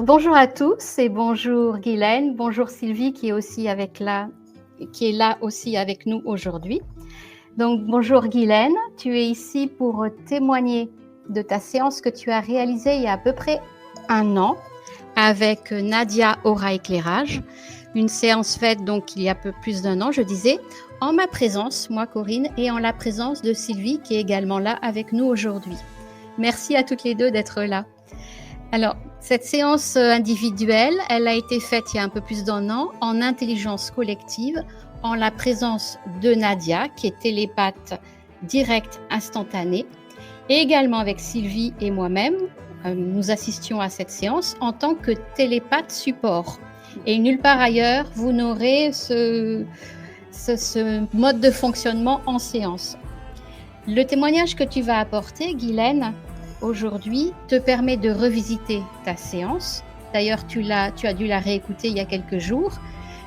Bonjour à tous et bonjour Guylaine, bonjour Sylvie qui est là aussi avec nous aujourd'hui. Donc bonjour Guylaine, tu es ici pour témoigner de ta séance que tu as réalisée il y a à peu près 1 an avec Nadia Aura Éclairage, une séance faite donc il y a un peu plus d'1 an, je disais, en ma présence, moi Corinne, et en la présence de Sylvie qui est également là avec nous aujourd'hui. Merci à toutes les deux d'être là. Alors, cette séance individuelle, elle a été faite il y a un peu plus d'1 an en intelligence collective, en la présence de Nadia, qui est télépathe directe instantanée, et également avec Sylvie et moi-même. Nous assistions à cette séance en tant que télépathe support. Et nulle part ailleurs, vous n'aurez ce mode de fonctionnement en séance. Le témoignage que tu vas apporter, Guylaine, aujourd'hui, te permet de revisiter ta séance. D'ailleurs, tu as dû la réécouter il y a quelques jours.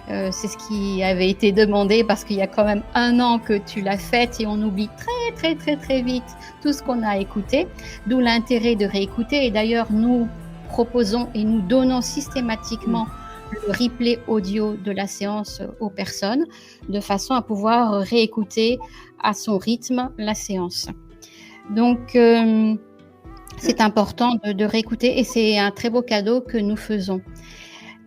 C'est ce qui avait été demandé parce qu'il y a quand même 1 an que tu l'as faite et on oublie très vite tout ce qu'on a écouté. D'où l'intérêt de réécouter. Et d'ailleurs, nous proposons et nous donnons systématiquement le replay audio de la séance aux personnes de façon à pouvoir réécouter à son rythme la séance. Donc, c'est important de réécouter et c'est un très beau cadeau que nous faisons.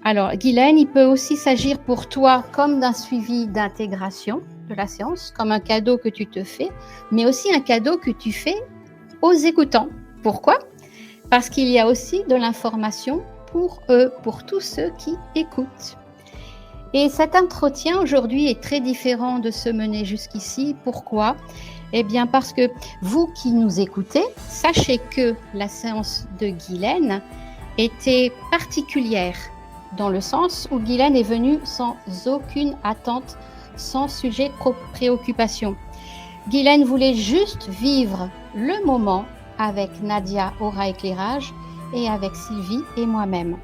Alors, Guylaine, il peut aussi s'agir pour toi comme d'un suivi d'intégration de la séance, comme un cadeau que tu te fais, mais aussi un cadeau que tu fais aux écoutants. Pourquoi ? Parce qu'il y a aussi de l'information pour eux, pour tous ceux qui écoutent. Et cet entretien aujourd'hui est très différent de se mener jusqu'ici. Pourquoi ? Eh bien parce que vous qui nous écoutez, sachez que la séance de Guylaine était particulière dans le sens où Guylaine est venue sans aucune attente, sans sujet de préoccupation. Guylaine voulait juste vivre le moment avec Nadia Aura Éclairage et avec Sylvie et moi-même.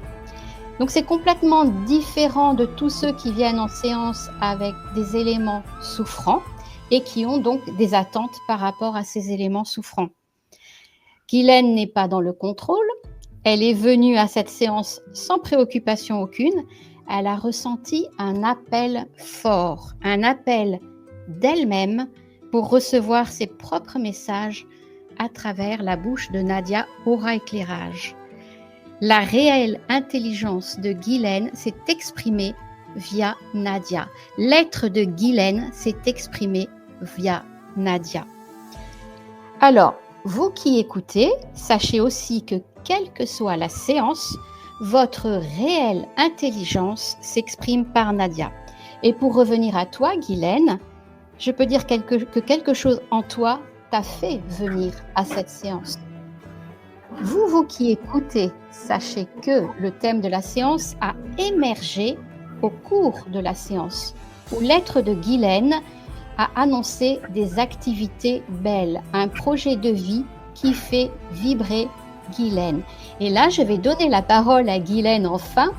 Donc c'est complètement différent de tous ceux qui viennent en séance avec des éléments souffrants et qui ont donc des attentes par rapport à ces éléments souffrants. Guylaine n'est pas dans le contrôle, elle est venue à cette séance sans préoccupation aucune, elle a ressenti un appel fort, un appel d'elle-même pour recevoir ses propres messages à travers la bouche de Nadia Aura Éclairage. La réelle intelligence de Guylaine s'est exprimée via Nadia. L'être de Guylaine s'est exprimé via Nadia. Alors, vous qui écoutez, sachez aussi que quelle que soit la séance, votre réelle intelligence s'exprime par Nadia. Et pour revenir à toi, Guylaine, je peux dire que quelque chose en toi t'a fait venir à cette séance. Vous qui écoutez, sachez que le thème de la séance a émergé au cours de la séance, où l'être de Guylaine a annoncé des activités belles, un projet de vie qui fait vibrer Guylaine. Et là, je vais donner la parole à Guylaine enfin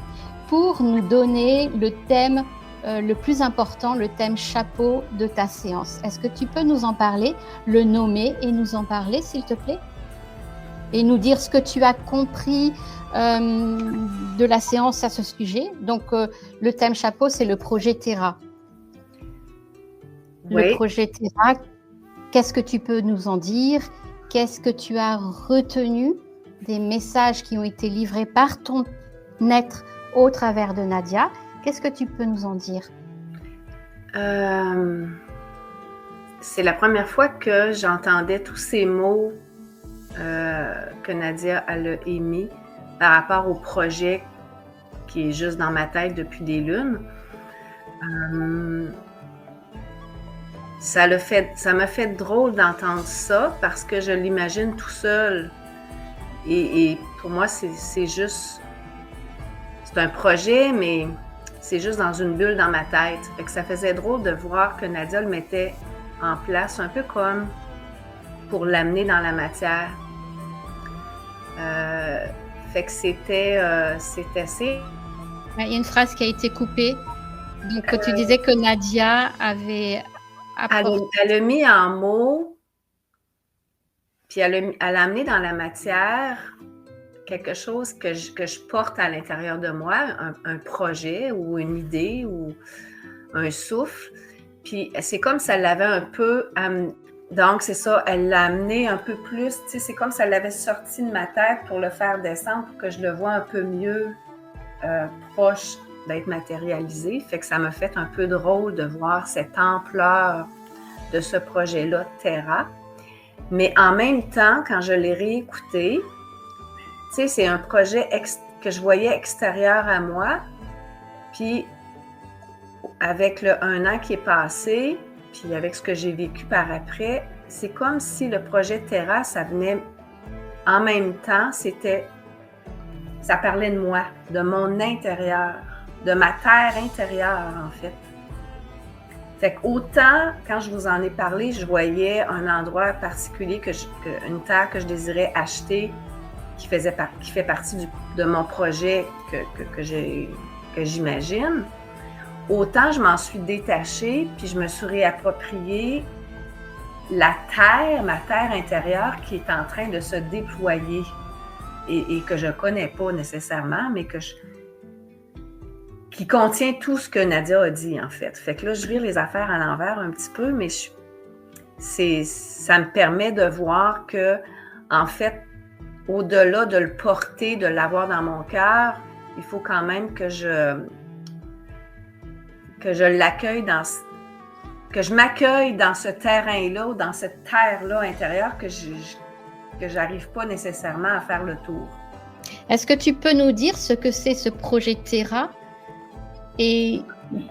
pour nous donner le thème le plus important, le thème chapeau de ta séance. Est-ce que tu peux nous en parler, le nommer et nous en parler, s'il te plaît ? Et nous dire ce que tu as compris de la séance à ce sujet. Donc, le thème chapeau, c'est le projet Terra. Oui. Le projet Terra, qu'est-ce que tu peux nous en dire ? Qu'est-ce que tu as retenu des messages qui ont été livrés par ton être au travers de Nadia ? Qu'est-ce que tu peux nous en dire ? C'est la première fois que j'entendais tous ces mots que Nadia a émis par rapport au projet qui est juste dans ma tête depuis des lunes. Ça m'a fait drôle d'entendre ça parce que je l'imagine tout seul. Et pour moi, c'est juste... C'est un projet, mais c'est juste dans une bulle dans ma tête. Fait que ça faisait drôle de voir que Nadia le mettait en place, un peu comme pour l'amener dans la matière. Fait que c'était assez... Il y a une phrase qui a été coupée. Donc, tu disais que Nadia avait apporté... Elle a mis en mots, puis elle a amené dans la matière quelque chose que je porte à l'intérieur de moi, un projet ou une idée ou un souffle. Puis c'est comme ça l'avait un peu donc c'est ça, elle l'a amené un peu plus, tu sais, c'est comme ça l'avait sorti de ma tête pour le faire descendre, pour que je le vois un peu mieux proche d'être matérialisé. Fait que ça m'a fait un peu drôle de voir cette ampleur de ce projet-là, Terra. Mais en même temps, quand je l'ai réécouté, tu sais, c'est un projet que je voyais extérieur à moi. Puis, avec le 1 an qui est passé, puis avec ce que j'ai vécu par après, c'est comme si le projet Terra, ça venait en même temps, ça parlait de moi, de mon intérieur, de ma terre intérieure, en fait. Fait qu'autant, quand je vous en ai parlé, je voyais un endroit particulier, une terre que je désirais acheter, qui fait partie de mon projet que j'imagine. Autant je m'en suis détachée, puis je me suis réappropriée ma terre intérieure qui est en train de se déployer et que je ne connais pas nécessairement, mais qui contient tout ce que Nadia a dit, en fait. Fait que là, je vire les affaires à l'envers un petit peu, mais ça me permet de voir que, en fait, au-delà de le porter, de l'avoir dans mon cœur, il faut quand même que je l'accueille que je m'accueille dans ce terrain-là ou dans cette terre-là intérieure que j'arrive pas nécessairement à faire le tour. Est-ce que tu peux nous dire ce que c'est ce projet Terra? Et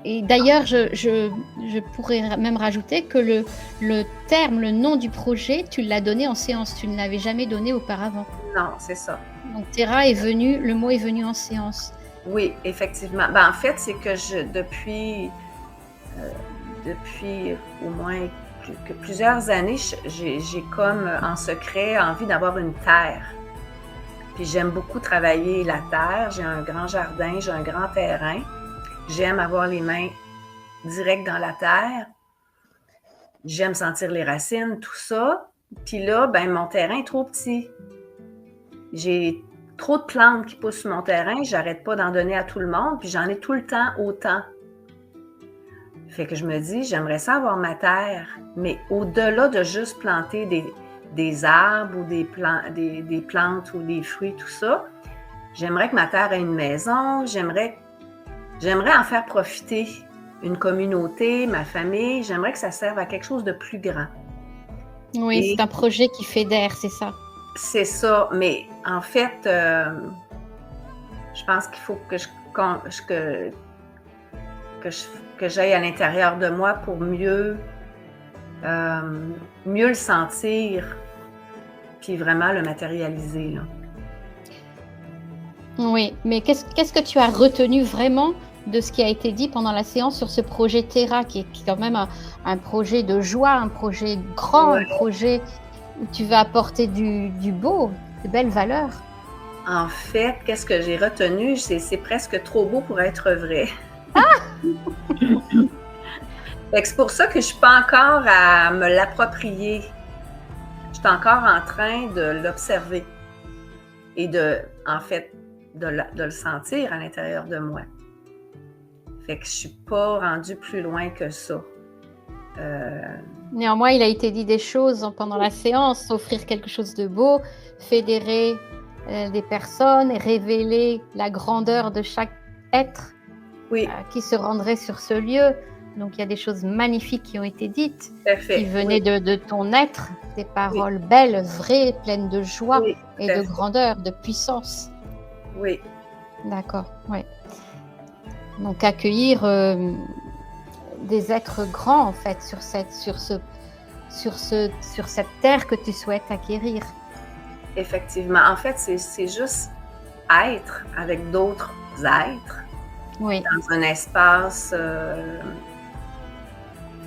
d'ailleurs, je pourrais même rajouter que le nom du projet, tu l'as donné en séance, tu ne l'avais jamais donné auparavant. Non, c'est ça. Donc Terra le mot est venu en séance. Oui, effectivement. En fait, c'est que depuis au moins plusieurs années, j'ai comme en secret envie d'avoir une terre. Puis j'aime beaucoup travailler la terre. J'ai un grand jardin, j'ai un grand terrain. J'aime avoir les mains directes dans la terre. J'aime sentir les racines, tout ça. Puis là, mon terrain est trop petit. J'ai trop de plantes qui poussent sur mon terrain. J'arrête pas d'en donner à tout le monde. Puis j'en ai tout le temps autant. Fait que je me dis, j'aimerais ça avoir ma terre. Mais au-delà de juste planter des arbres ou des plantes ou des fruits, tout ça, j'aimerais que ma terre ait une maison. J'aimerais en faire profiter une communauté, ma famille. J'aimerais que ça serve à quelque chose de plus grand. Oui, c'est un projet qui fédère, c'est ça. C'est ça, mais en fait, je pense qu'il faut que j'aille à l'intérieur de moi pour mieux le sentir, puis vraiment le matérialiser, là. Oui, mais qu'est-ce que tu as retenu vraiment de ce qui a été dit pendant la séance sur ce projet Terra, qui est quand même un projet de joie, un projet grand, ouais. Un projet où tu vas apporter du beau, de belles valeurs? En fait, qu'est-ce que j'ai retenu? C'est presque trop beau pour être vrai. C'est pour ça que je ne suis pas encore à me l'approprier. Je suis encore en train de l'observer et de le sentir à l'intérieur de moi. Fait que je ne suis pas rendue plus loin que ça. Néanmoins, il a été dit des choses pendant la séance, offrir quelque chose de beau, fédérer des personnes et révéler la grandeur de chaque être qui se rendrait sur ce lieu. Donc, il y a des choses magnifiques qui ont été dites, qui venaient de ton être, des paroles belles, vraies, pleines de joie et de grandeur, de puissance. Oui. D'accord, oui. Donc, accueillir des êtres grands, en fait, sur cette terre que tu souhaites acquérir. Effectivement. En fait, c'est juste être avec d'autres êtres dans un espace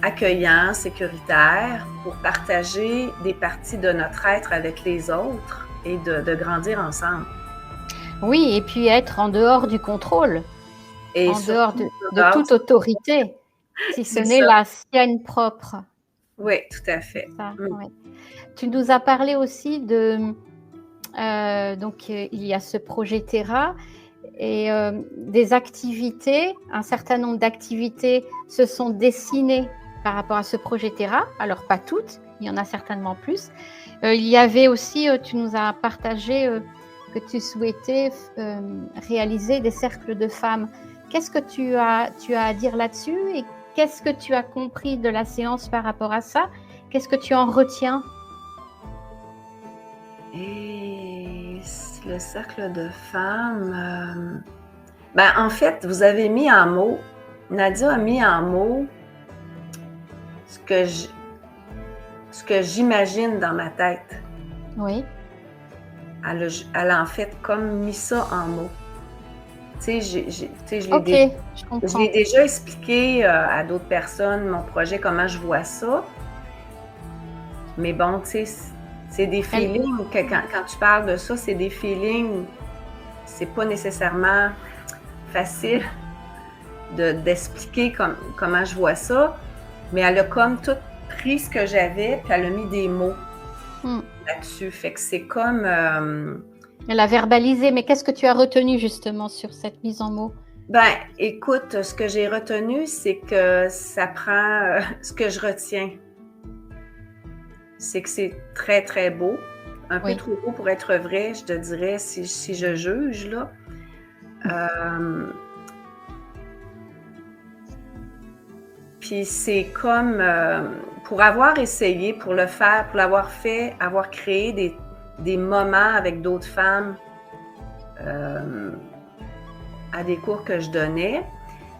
accueillant, sécuritaire, pour partager des parties de notre être avec les autres et de grandir ensemble. Oui, et puis être en dehors du contrôle, en dehors de toute autorité, si ce n'est la sienne propre. Oui, tout à fait. Ça, oui. Tu nous as parlé aussi de Donc, il y a ce projet Terra et des activités, un certain nombre d'activités se sont dessinées par rapport à ce projet Terra. Alors, pas toutes, il y en a certainement plus. Il y avait aussi, tu nous as partagé que tu souhaitais réaliser des cercles de femmes. Qu'est-ce que tu as à dire là-dessus et qu'est-ce que tu as compris de la séance par rapport à ça? Qu'est-ce que tu en retiens? Et le cercle de femmes, en fait, vous avez mis en mots, Nadia a mis en mots ce que j'imagine dans ma tête. Oui. Elle a en fait comme mis ça en mots. Tu sais, je l'ai déjà expliqué à d'autres personnes, mon projet, comment je vois ça. Mais bon, tu sais, c'est des feelings, que quand tu parles de ça, c'est des feelings, c'est pas nécessairement facile d'expliquer comment je vois ça, mais elle a comme tout pris ce que j'avais, puis elle a mis des mots là-dessus. Fait que c'est comme... Elle a verbalisé, mais qu'est-ce que tu as retenu justement sur cette mise en mots? Écoute, ce que j'ai retenu, c'est que ça prend... ce que je retiens, c'est que c'est très, très beau. Un peu trop beau pour être vrai, je te dirais, si je juge, là. Puis c'est comme... pour avoir essayé, pour le faire, pour l'avoir fait, avoir créé des moments avec d'autres femmes à des cours que je donnais,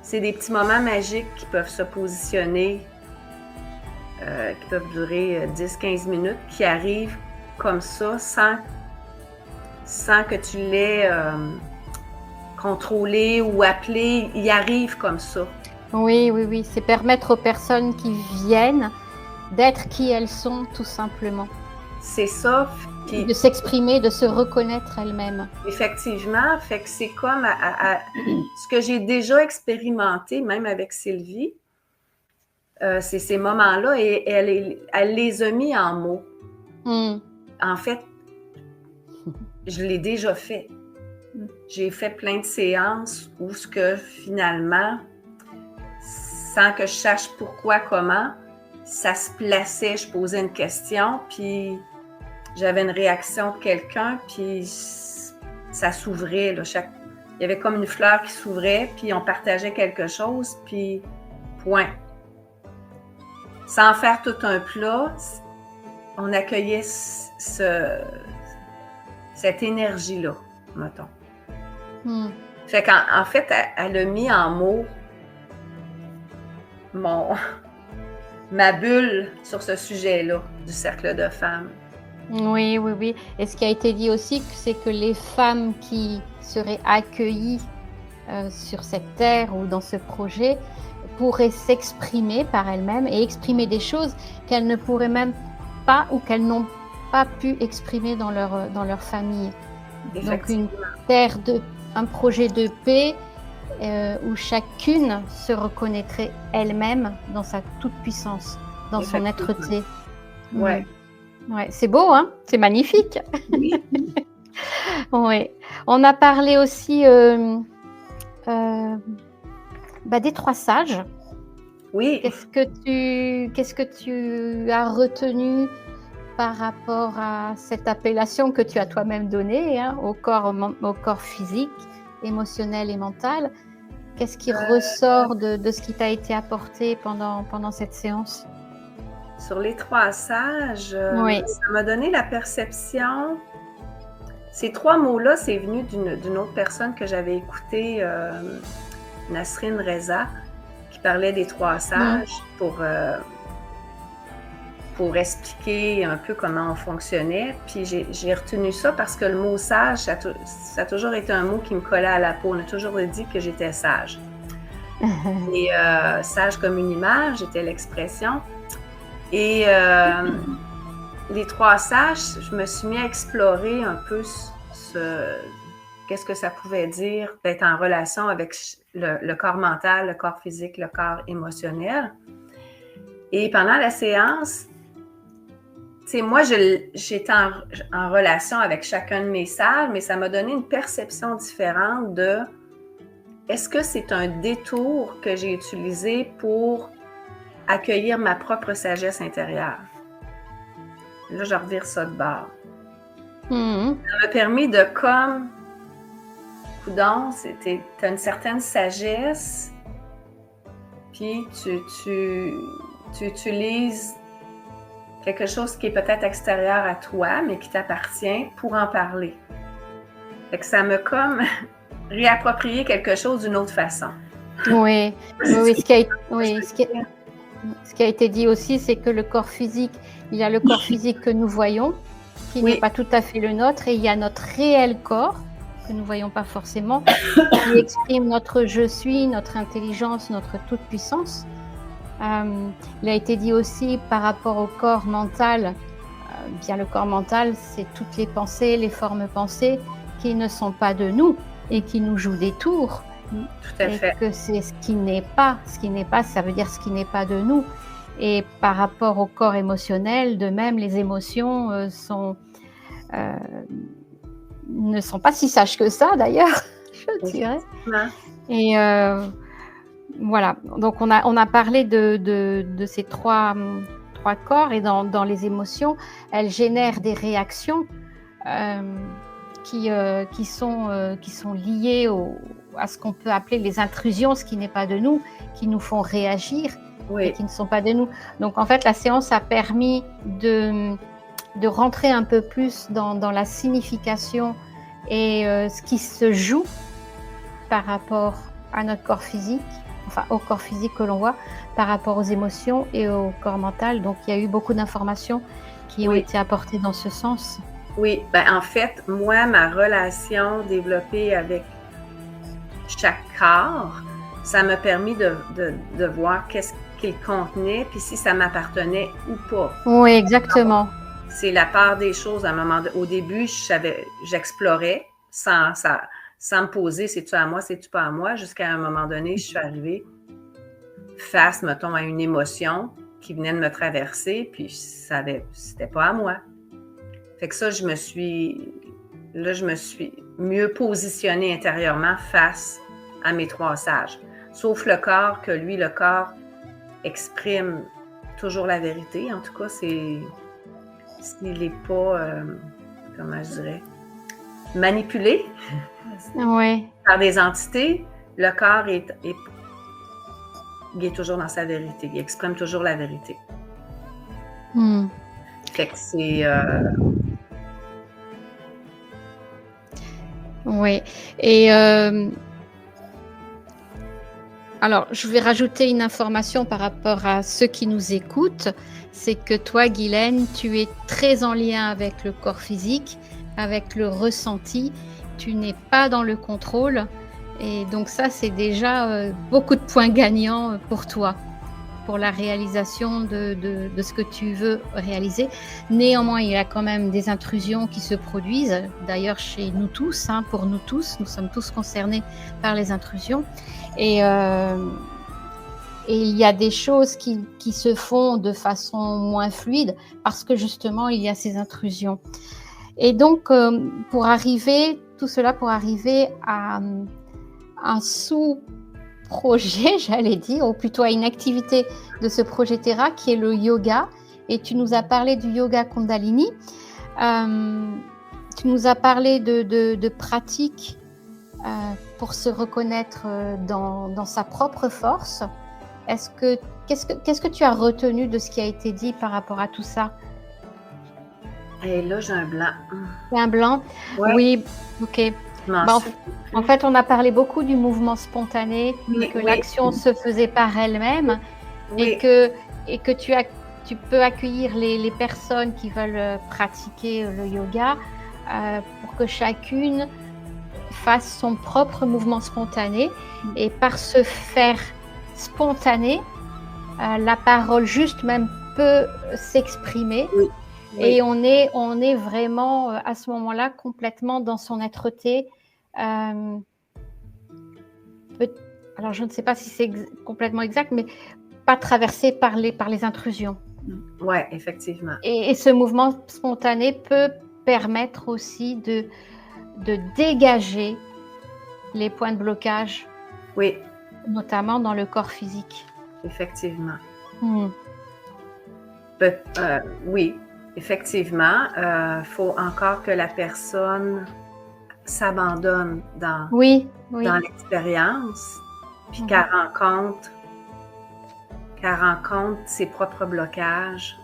c'est des petits moments magiques qui peuvent se positionner, qui peuvent durer 10-15 minutes, qui arrivent comme ça, sans que tu l'aies contrôlé ou appelé, ils arrivent comme ça. Oui, c'est permettre aux personnes qui viennent d'être qui elles sont, tout simplement. C'est ça. Puis, de s'exprimer, de se reconnaître elles-mêmes. Effectivement, fait que c'est comme ce que j'ai déjà expérimenté, même avec Sylvie, c'est ces moments-là, et elle les a mis en mots. En fait, je l'ai déjà fait. J'ai fait plein de séances où ce que finalement, sans que je sache pourquoi, comment, ça se plaçait, je posais une question, puis j'avais une réaction de quelqu'un, puis ça s'ouvrait. Là, il y avait comme une fleur qui s'ouvrait, puis on partageait quelque chose, puis point. Sans faire tout un plat, on accueillait cette énergie-là, mettons. Fait qu'en fait, elle a mis en mots ma bulle sur ce sujet-là, du cercle de femmes. Oui. Et ce qui a été dit aussi, c'est que les femmes qui seraient accueillies sur cette terre ou dans ce projet pourraient s'exprimer par elles-mêmes et exprimer des choses qu'elles ne pourraient même pas ou qu'elles n'ont pas pu exprimer dans leur famille. Donc une terre un projet de paix où chacune se reconnaîtrait elle-même dans sa toute-puissance, dans son être-té. Ouais. Ouais, c'est beau, hein? C'est magnifique. Oui. Oui. On a parlé aussi des 3 sages. Oui. Qu'est-ce que tu as retenu par rapport à cette appellation que tu as toi-même donnée, hein, au corps physique, émotionnel et mental? Qu'est-ce qui ressort de ce qui t'a été apporté pendant cette séance? Sur les 3 sages, ça m'a donné la perception. Ces 3 mots-là, c'est venu d'une autre personne que j'avais écoutée, Nasrin Reza, qui parlait des 3 sages pour expliquer un peu comment on fonctionnait. Puis j'ai retenu ça parce que le mot sage, ça a toujours été un mot qui me collait à la peau. On a toujours dit que j'étais sage. Et sage comme une image, était l'expression. Et les 3 sages, je me suis mis à explorer un peu qu'est-ce que ça pouvait dire d'être en relation avec le corps mental, le corps physique, le corps émotionnel. Et pendant la séance, moi, j'étais en relation avec chacun de mes sages, mais ça m'a donné une perception différente de est-ce que c'est un détour que j'ai utilisé pour accueillir ma propre sagesse intérieure? Là, je revire ça de bord. Mhm. Ça m'a permis de comme, coudonc, t'as une certaine sagesse, puis tu utilises quelque chose qui est peut-être extérieur à toi, mais qui t'appartient pour en parler. Fait que ça m'a comme réapproprié quelque chose d'une autre façon. Oui, ce qui a été dit aussi, c'est que le corps physique, il y a le corps physique que nous voyons, qui n'est pas tout à fait le nôtre, et il y a notre réel corps, que nous ne voyons pas forcément, qui exprime notre je suis, notre intelligence, notre toute-puissance. Il a été dit aussi par rapport au corps mental, bien le corps mental, c'est toutes les pensées, les formes pensées qui ne sont pas de nous et qui nous jouent des tours. Tout à fait. Que c'est ce qui n'est pas, ça veut dire ce qui n'est pas de nous. Et par rapport au corps émotionnel, de même, les émotions ne sont pas si sages que ça, d'ailleurs, je dirais. Et voilà, donc on a parlé de ces trois corps, et dans les émotions, elles génèrent des réactions qui sont liées à ce qu'on peut appeler les intrusions, ce qui n'est pas de nous, qui nous font réagir et qui ne sont pas de nous. Donc en fait, la séance a permis de rentrer un peu plus dans la signification et ce qui se joue par rapport à notre corps physique, enfin au corps physique que l'on voit, par rapport aux émotions et au corps mental. Donc il y a eu beaucoup d'informations qui ont été apportées dans ce sens. Oui, en fait, moi, ma relation développée avec chaque corps, ça m'a permis de voir qu'est-ce qu'il contenait, puis si ça m'appartenait ou pas. Oui, exactement. C'est la part des choses. Au début, j'explorais sans me poser, c'est-tu à moi, c'est-tu pas à moi, jusqu'à un moment donné, je suis arrivée face, mettons, à une émotion qui venait de me traverser, puis c'était pas à moi. Fait que ça, je me suis mieux positionnée intérieurement face à mes trois sages. Sauf le corps, que lui, le corps exprime toujours la vérité. En tout cas, s'il n'est pas, comment je dirais, manipulé par des entités, le corps il est toujours dans sa vérité. Il exprime toujours la vérité. Fait que c'est... Oui, et alors je vais rajouter une information par rapport à ceux qui nous écoutent, c'est que toi, Guylaine, tu es très en lien avec le corps physique, avec le ressenti, tu n'es pas dans le contrôle, et donc ça c'est déjà beaucoup de points gagnants pour toi, pour la réalisation de ce que tu veux réaliser. Néanmoins, il y a quand même des intrusions qui se produisent, d'ailleurs chez nous tous, pour nous tous, nous sommes tous concernés par les intrusions, et il y a des choses qui se font de façon moins fluide parce que justement il y a ces intrusions. Et donc tout cela pour arriver à un sous-projet, j'allais dire, ou plutôt à une activité de ce projet Terra qui est le yoga. Et tu nous as parlé du yoga Kundalini. Tu nous as parlé de pratiques pour se reconnaître dans sa propre force. Qu'est-ce que tu as retenu de ce qui a été dit par rapport à tout ça? Et là, j'ai un blanc. Un blanc? Ouais. Oui, ok. En fait, on a parlé beaucoup du mouvement spontané, que l'action se faisait par elle-même, et que tu peux accueillir les personnes qui veulent pratiquer le yoga pour que chacune fasse son propre mouvement spontané, et par ce faire spontané, la parole juste même peut s'exprimer. Et on est vraiment à ce moment-là complètement dans son être-té. Alors je ne sais pas si c'est complètement exact, mais pas traversé par les intrusions. Oui, effectivement. Et ce mouvement spontané peut permettre aussi de dégager les points de blocage, Oui, notamment dans le corps physique. effectivement. Mm. Oui, effectivement. Faut encore que la personne s'abandonne dans Oui, l'expérience, puis qu'elle rencontre ses propres blocages,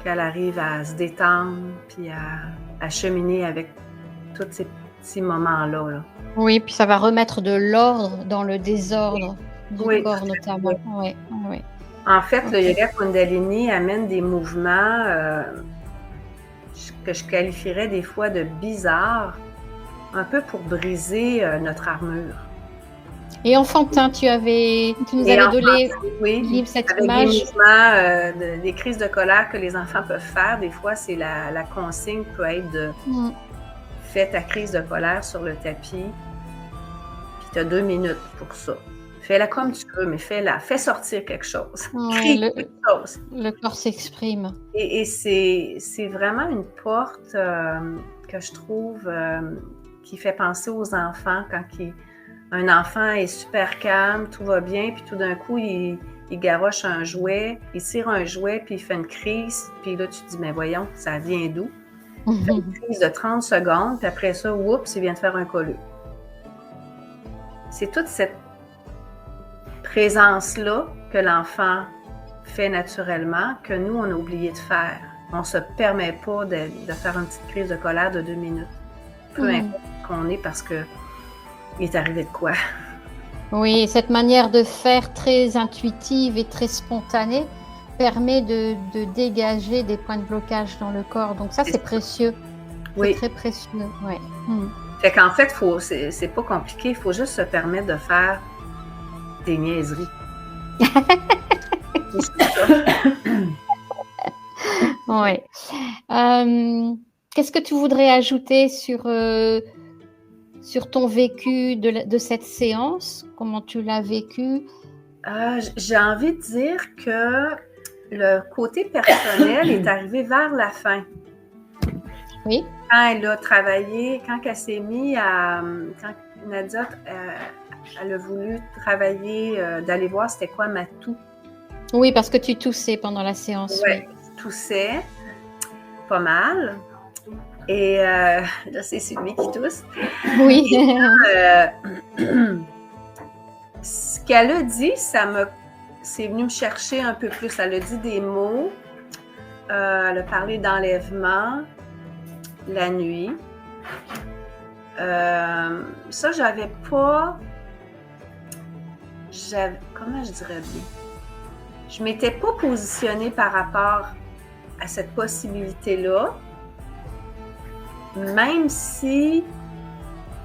qu'elle arrive à se détendre, puis à cheminer avec tous ces petits moments-là. Là. Oui, puis ça va remettre de l'ordre dans le désordre du corps, tout à notamment. fait. Oui. En fait, le Ok. yoga Kundalini amène des mouvements que je qualifierais des fois de bizarres, un peu pour briser notre armure. Et enfantin, tu nous avais donné cette avec image. des mouvements, des crises de colère que les enfants peuvent faire. Des fois, c'est la consigne peut être de fais ta crise de colère sur le tapis, puis tu as 2 minutes pour ça. Fais-la comme tu veux, mais fais-la. Fais sortir quelque chose. Crie quelque chose. Le corps s'exprime. Et c'est vraiment une porte que je trouve qui fait penser aux enfants quand un enfant est super calme, tout va bien, puis tout d'un coup, il garoche un jouet, il tire un jouet, puis il fait une crise, puis là, tu te dis, mais voyons, ça vient d'où? Il fait une crise de 30 secondes, puis après ça, oups, il vient de faire un colleux. C'est toute cette présence-là que l'enfant fait naturellement, que nous, on a oublié de faire. On ne se permet pas de faire une petite crise de colère de 2 minutes. Peu importe qu'on est, parce que il est arrivé de quoi. Oui, cette manière de faire très intuitive et très spontanée permet de dégager des points de blocage dans le corps. Donc ça, c'est précieux. Oui. C'est très précieux, oui. Fait qu'en fait, c'est pas compliqué. Il faut juste se permettre de faire des niaiseries. Oui. Qu'est-ce que tu voudrais ajouter sur ton vécu de cette séance? Comment tu l'as vécu? J'ai envie de dire que le côté personnel est arrivé vers la fin. Oui. Quand elle a travaillé, quand elle s'est mise quand Nadia, elle a voulu travailler, d'aller voir c'était quoi ma toux. Oui, parce que tu toussais pendant la séance. Oui, je toussais pas mal. Et là, c'est Sylvie qui tousse. Oui. Et là, ce qu'elle a dit, c'est venu me chercher un peu plus. Elle a dit des mots. Elle a parlé d'enlèvement la nuit. Ça, j'avais pas... Comment je dirais bien? Je m'étais pas positionnée par rapport à cette possibilité-là, même si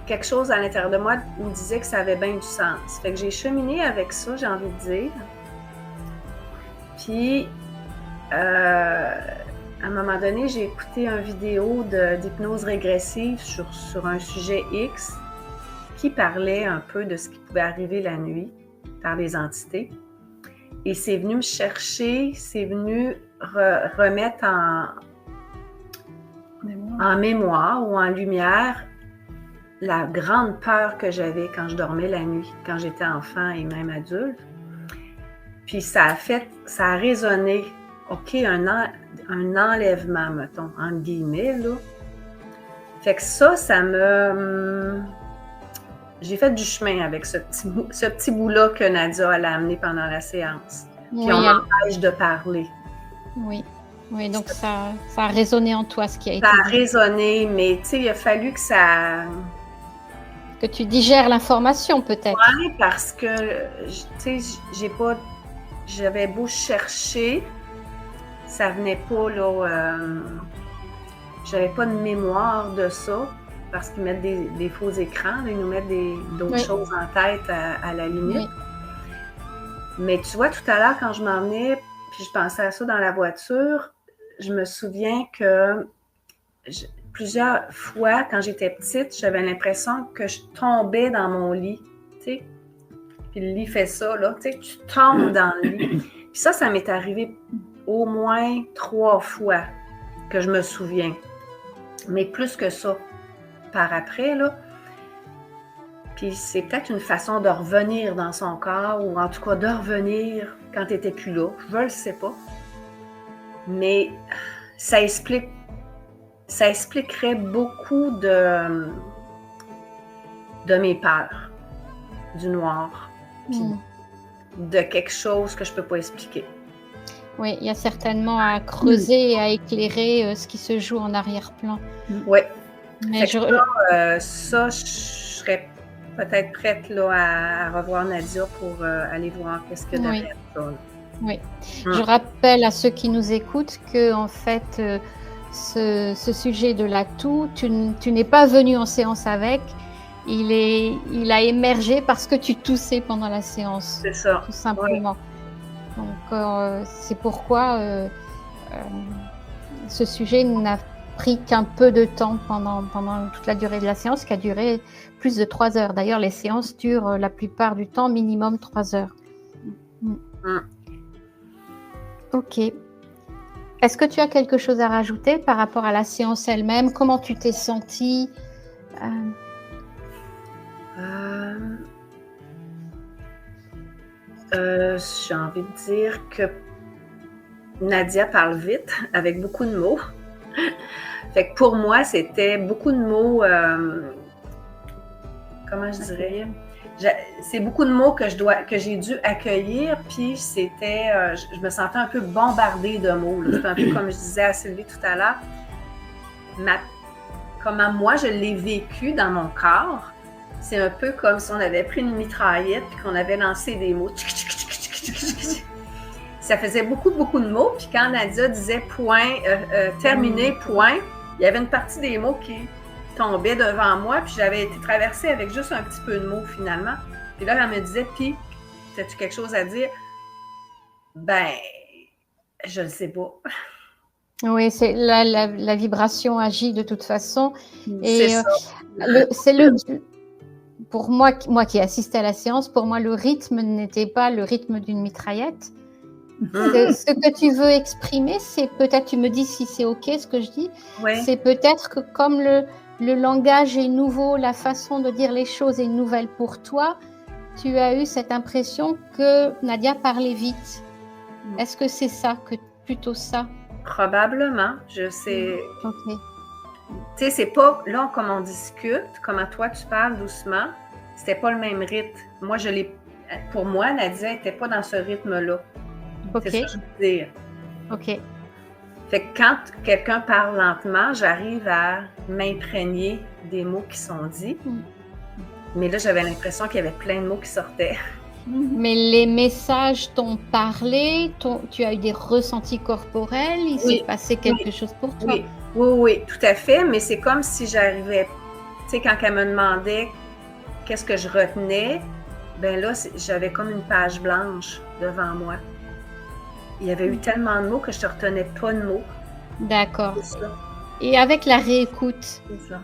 quelque chose à l'intérieur de moi me disait que ça avait bien du sens. Fait que j'ai cheminé avec ça, j'ai envie de dire. Puis, à un moment donné, j'ai écouté une vidéo d'hypnose régressive sur un sujet X qui parlait un peu de ce qui pouvait arriver la nuit par les entités. Et c'est venu me chercher, c'est venu remettre en mémoire ou en lumière la grande peur que j'avais quand je dormais la nuit, quand j'étais enfant et même adulte. Puis ça a résonné. OK, un enlèvement, mettons, entre guillemets, là. Fait que ça me... J'ai fait du chemin avec ce petit bout-là que Nadia elle a amené pendant la séance. Puis on m'empêche de parler. Oui, donc ça a résonné en toi, ce qui a été Ça a dit. résonné, mais tu sais, il a fallu que ça... Que tu digères l'information, peut-être. Oui, parce que, tu sais, j'avais beau chercher, ça venait pas, là... j'avais pas de mémoire de ça. Parce qu'ils mettent des faux écrans, là, ils nous mettent d'autres choses en tête à la limite. Oui. Mais tu vois, tout à l'heure, quand je m'emmenais, puis je pensais à ça dans la voiture, je me souviens que plusieurs fois, quand j'étais petite, j'avais l'impression que je tombais dans mon lit, tu sais. Puis le lit fait ça, là, tu sais, tu tombes dans le lit. Puis ça m'est arrivé au moins 3 fois que je me souviens. Mais plus que ça, par après, là. Puis c'est peut-être une façon de revenir dans son corps, ou en tout cas de revenir quand tu n'étais plus là. Je ne le sais pas. Mais ça expliquerait beaucoup de mes peurs, du noir, puis de quelque chose que je ne peux pas expliquer. Oui, il y a certainement à creuser et à éclairer ce qui se joue en arrière-plan. Oui. Mais ça, je serais peut-être prête là, à revoir Nadia pour aller voir qu'est-ce qu'il y a derrière ça. Oui. Je rappelle à ceux qui nous écoutent que, en fait, ce sujet de l'atout, tu n'es pas venu en séance avec. Il a émergé parce que tu toussais pendant la séance. C'est ça. Tout simplement. Ouais. Donc, c'est pourquoi ce sujet n'a pris qu'un peu de temps pendant toute la durée de la séance, qui a duré plus de 3 heures. D'ailleurs, les séances durent la plupart du temps minimum 3 heures. Ok. Est-ce que tu as quelque chose à rajouter par rapport à la séance elle-même? Comment tu t'es sentie? J'ai envie de dire que Nadia parle vite, avec beaucoup de mots. Fait que pour moi, c'était beaucoup de mots, comment je dirais? C'est beaucoup de mots que j'ai dû accueillir, puis c'était, je me sentais un peu bombardée de mots. C'est un peu comme je disais à Sylvie tout à l'heure. Comment moi, je l'ai vécu dans mon corps, c'est un peu comme si on avait pris une mitraillette puis qu'on avait lancé des mots. Ça faisait beaucoup, beaucoup de mots. Puis quand Nadia disait point, terminé, point, il y avait une partie des mots qui tombaient devant moi. Puis j'avais été traversée avec juste un petit peu de mots finalement. Puis là, elle me disait, puis, as-tu quelque chose à dire? Ben, je ne sais pas. Oui, c'est la vibration agit de toute façon. Et c'est pour moi qui assistais à la séance, pour moi, le rythme n'était pas le rythme d'une mitraillette. Ce que tu veux exprimer, c'est peut-être, tu me dis si c'est OK ce que je dis, c'est peut-être que comme le langage est nouveau, la façon de dire les choses est nouvelle pour toi, tu as eu cette impression que Nadia parlait vite. Est-ce que c'est ça, plutôt ça? Probablement, je sais. OK. Tu sais, c'est pas, là, comme on discute, comme à toi, tu parles doucement, c'était pas le même rythme. Pour moi, Nadia n'était pas dans ce rythme-là. OK. C'est ça que je veux dire. OK. Fait que quand quelqu'un parle lentement, j'arrive à m'imprégner des mots qui sont dits. Mais là, j'avais l'impression qu'il y avait plein de mots qui sortaient. Mais les messages t'ont parlé, tu as eu des ressentis corporels, il s'est passé quelque chose pour toi. Oui, tout à fait, mais c'est comme si j'arrivais, tu sais, quand elle me demandait qu'est-ce que je retenais, ben là, j'avais comme une page blanche devant moi. Il y avait eu tellement de mots que je ne retenais pas de mots. D'accord. Et avec la réécoute, c'est ça.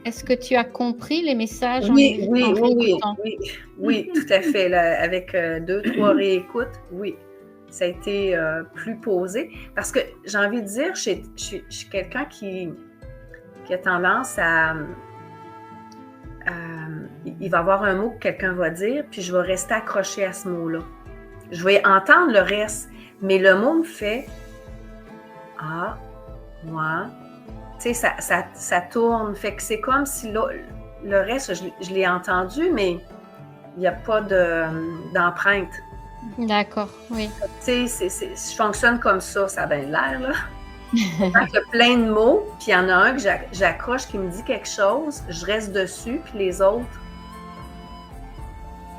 Est-ce que tu as compris les messages? Oui, tout à fait. Là, avec 2-3 réécoutes, oui. Ça a été plus posé. Parce que j'ai envie de dire, je suis quelqu'un qui a tendance à... il va y avoir un mot que quelqu'un va dire, puis je vais rester accrochée à ce mot-là. Je vais entendre le reste, mais le mot me fait « Ah, moi... » Tu sais, ça tourne. Fait que c'est comme si le reste, je l'ai entendu, mais il n'y a pas d'empreinte. D'accord, oui. Tu sais, je fonctionne comme ça a bien l'air, là. Quand il y a plein de mots, puis il y en a un que j'accroche qui me dit quelque chose, je reste dessus, puis les autres,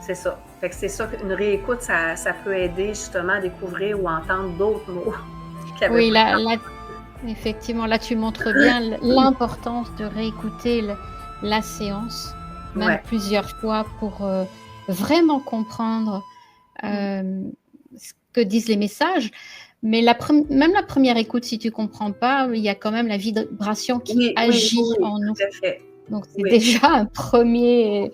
c'est ça. Fait que c'est ça qu'une réécoute, ça peut aider justement à découvrir ou entendre d'autres mots. Oui, effectivement, là, tu montres bien l'importance de réécouter la séance, même plusieurs fois, pour vraiment comprendre ce que disent les messages. Mais même la première écoute, si tu ne comprends pas, il y a quand même la vibration qui agit en nous. Tout à fait. Donc, c'est déjà un premier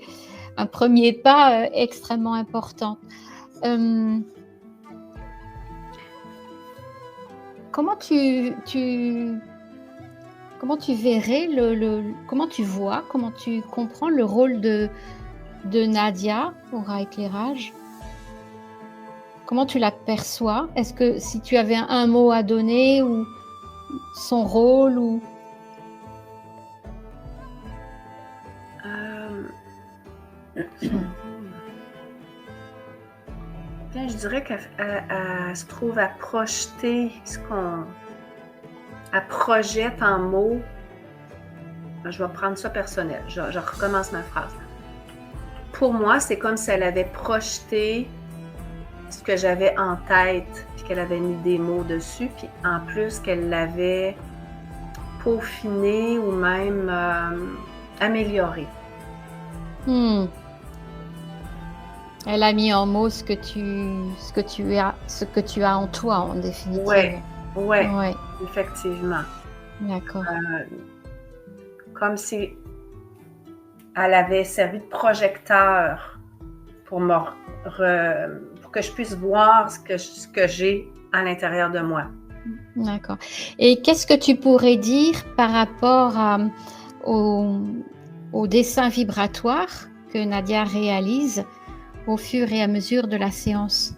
extrêmement important. comment tu verrais comment tu vois, comment tu comprends le rôle de Nadia Aura Éclairage? Comment tu l'aperçois? Est-ce que si tu avais un mot à donner ou son rôle ou Bien, je dirais qu'elle se trouve à projeter elle projette en mots. Je vais prendre ça personnel. Je recommence ma phrase. Pour moi, c'est comme si elle avait projeté ce que j'avais en tête, puis qu'elle avait mis des mots dessus, puis en plus qu'elle l'avait peaufiné ou même amélioré. Elle a mis en mots ce que tu as en toi, en définitive. Ouais, effectivement. D'accord. Comme si elle avait servi de projecteur pour que je puisse voir ce que j'ai à l'intérieur de moi. D'accord. Et qu'est-ce que tu pourrais dire par rapport au dessin vibratoire que Nadia réalise au fur et à mesure de la séance?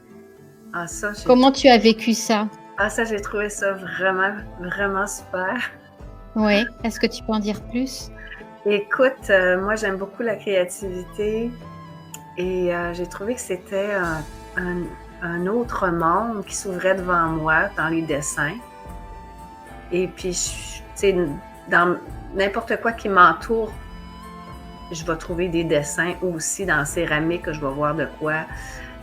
Comment tu as vécu ça? Ça, j'ai trouvé ça vraiment, vraiment super. Oui. Est-ce que tu peux en dire plus? Écoute, moi, j'aime beaucoup la créativité et j'ai trouvé que c'était un autre monde qui s'ouvrait devant moi dans les dessins. Et puis, tu sais, dans n'importe quoi qui m'entoure, je vais trouver des dessins aussi dans la céramique, que je vais voir de quoi.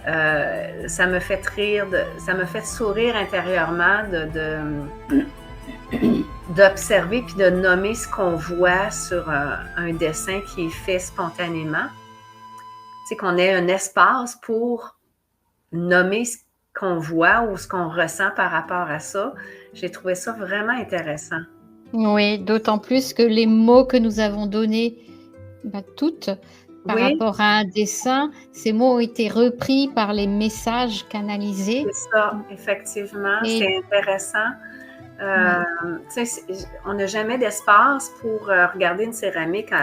Ça me fait rire, ça me fait sourire intérieurement d'observer puis de nommer ce qu'on voit sur un dessin qui est fait spontanément. Tu sais, qu'on ait un espace pour nommer ce qu'on voit ou ce qu'on ressent par rapport à ça. J'ai trouvé ça vraiment intéressant. Oui, d'autant plus que les mots que nous avons donnés, toutes, par rapport à un dessin, ces mots ont été repris par les messages canalisés. C'est ça, effectivement, c'est intéressant. On n'a jamais d'espace pour regarder une céramique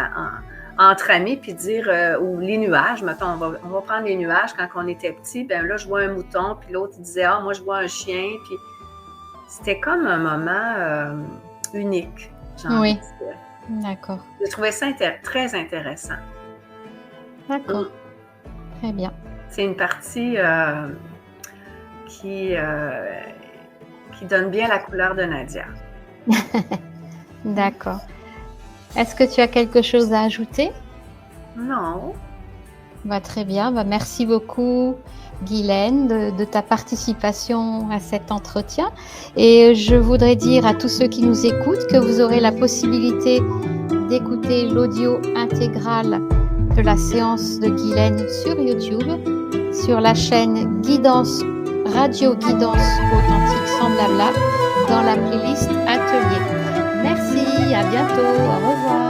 entre amis puis dire, ou les nuages, mettons, on va prendre les nuages quand on était petit, ben là, je vois un mouton, puis l'autre, il disait, moi, je vois un chien, puis c'était comme un moment unique, j'ai envie de dire. D'accord. J'ai trouvé ça très intéressant. D'accord. Très bien. C'est une partie qui donne bien la couleur de Nadia. D'accord. Est-ce que tu as quelque chose à ajouter? Non. Très bien. Merci beaucoup, Guylaine, de ta participation à cet entretien. Et je voudrais dire à tous ceux qui nous écoutent que vous aurez la possibilité d'écouter l'audio intégral de la séance de Guylaine sur YouTube, sur la chaîne Radio Guidance Authentique sans blabla, dans la playlist Atelier. Merci, à bientôt, au revoir.